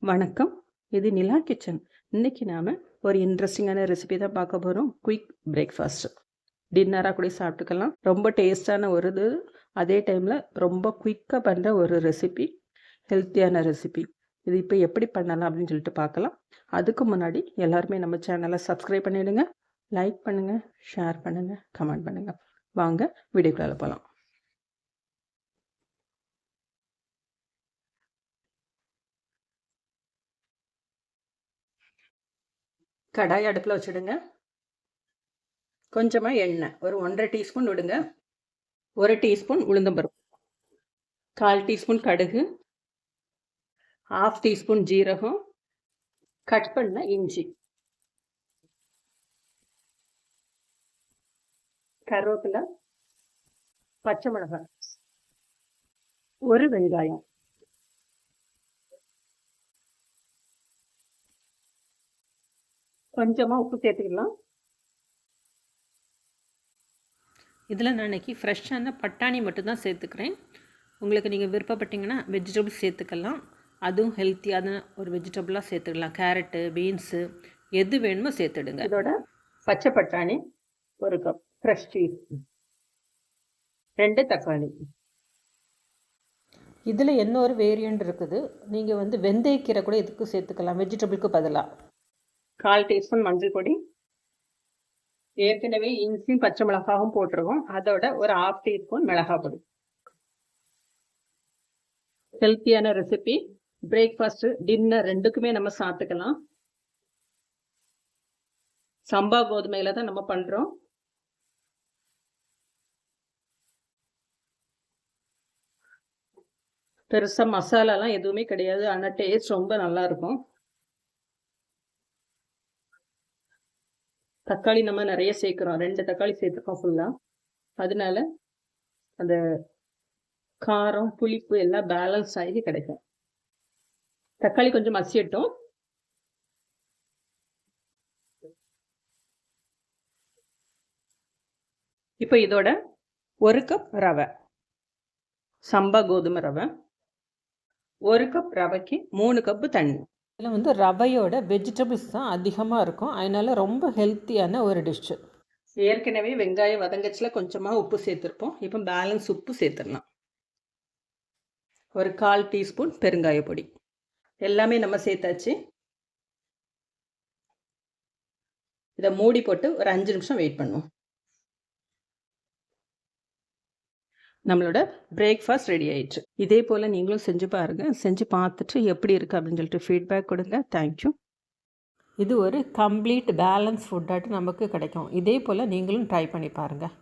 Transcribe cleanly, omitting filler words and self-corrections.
வணக்கம். இது நிலா கிச்சன். இன்னைக்கு நாம ஒரு இன்ட்ரெஸ்டிங்கான ரெசிபி தான் பார்க்க போகிறோம். குயிக் பிரேக்ஃபாஸ்ட் டின்னராக கூட சாப்பிட்டுக்கலாம். ரொம்ப டேஸ்டான ஒரு இது, அதே டைமில் ரொம்ப குயிக்காக பண்ணுற ஒரு ரெசிபி, ஹெல்த்தியான ரெசிபி. இது இப்போ எப்படி பண்ணலாம் அப்படின்னு சொல்லிட்டு பார்க்கலாம். அதுக்கு முன்னாடி எல்லாருமே நம்ம சேனலை சப்ஸ்கிரைப் பண்ணிவிடுங்க, லைக் பண்ணுங்கள், ஷேர் பண்ணுங்கள், கமெண்ட் பண்ணுங்கள். வாங்க வீடியோக்குள்ள போகலாம். கடாய் அடுப்பில் வச்சுடுங்க. கொஞ்சமாக எண்ணெய், ஒரு 1.5 டீஸ்பூன் விடுங்க. 1 டீஸ்பூன் உளுந்தம்பருப்பு, 1/4 டீஸ்பூன் கடுகு, 1/2 டீஸ்பூன் ஜீரகம், கட் பண்ண இஞ்சி, கருவேப்பிலை, பச்சை மிளகாய், ஒரு வெங்காயம், கொஞ்சமாக உப்பு சேர்த்துக்கலாம். இதில் நான் இன்றைக்கி ஃப்ரெஷ்ஷான பட்டாணி மட்டும்தான் சேர்த்துக்கிறேன். உங்களுக்கு நீங்கள் விருப்பப்பட்டீங்கன்னா வெஜிடபிள்ஸ் சேர்த்துக்கலாம். அதுவும் ஹெல்த்தியான ஒரு வெஜிடபிளாக சேர்த்துக்கலாம். கேரட்டு, பீன்ஸு எது வேணுமோ சேர்த்துடுங்க. இதோட பச்சை பட்டாணி 1 கப், ஃப்ரெஷ் சீஸ், 2 தக்காளி. இதில் என்ன ஒரு வேரியண்ட் இருக்குது, நீங்கள் வெந்தயக்கீரை கூட இதுக்கு சேர்த்துக்கலாம், வெஜிடபிளுக்கு பதிலாக. 1/4 டீஸ்பூன் மஞ்சள் பொடி, ஏற்கனவே இஞ்சியும் பச்சை மிளகாவும் போட்டுருவோம், அதோட ஒரு 1/2 டீஸ்பூன் மிளகாய் பொடி. ஹெல்த்தியான ரெசிபி, பிரேக்ஃபாஸ்ட் டின்னர் ரெண்டுக்குமே நம்ம சாப்பிட்டுக்கலாம். சம்பா கோதுமையில தான் நம்ம பண்றோம். பெருசா மசாலாலாம் எதுவுமே கிடையாது, ஆனால் டேஸ்ட் ரொம்ப நல்லா இருக்கும். தக்காளி நம்ம நிறைய சேர்க்குறோம், 2 தக்காளி சேர்த்துக்கோம் ஃபுல்லாக. அதனால அந்த காரம் புளிப்பு எல்லாம் பேலன்ஸ் ஆகி கிடைக்கும். தக்காளி கொஞ்சம் மசியட்டும். இப்போ இதோட 1 கப் ரவை, சம்பா கோதுமை ரவை. 1 கப் ரவைக்கு 3 கப்பு தண்ணி. இதில் ரவையோட வெஜிடபிள்ஸ் தான் அதிகமாக இருக்கும், அதனால ரொம்ப ஹெல்த்தியான ஒரு டிஷ்ஷு. ஏற்கனவே வெங்காயம் வதங்கச்சில் கொஞ்சமாக உப்பு சேர்த்துருப்போம், இப்போ பேலன்ஸ் உப்பு சேர்த்துடலாம். ஒரு 1/4 டீஸ்பூன் பெருங்காய பொடி. எல்லாமே நம்ம சேர்த்தாச்சு. இதை மூடி போட்டு ஒரு 5 நிமிஷம் வெயிட் பண்ணுவோம். நம்மளோட பிரேக்ஃபாஸ்ட் ரெடி ஆயிடுச்சு. இதே போல் நீங்களும் செஞ்சு பாருங்கள். செஞ்சு பார்த்துட்டு எப்படி இருக்குது அப்படின்னு சொல்லிட்டு ஃபீட்பேக் கொடுங்க. தேங்க்யூ. இது ஒரு கம்ப்ளீட் பேலன்ஸ் ஃபுட்டாட்டு நமக்கு கிடைக்கும். இதே போல் நீங்களும் ட்ரை பண்ணி பாருங்கள்.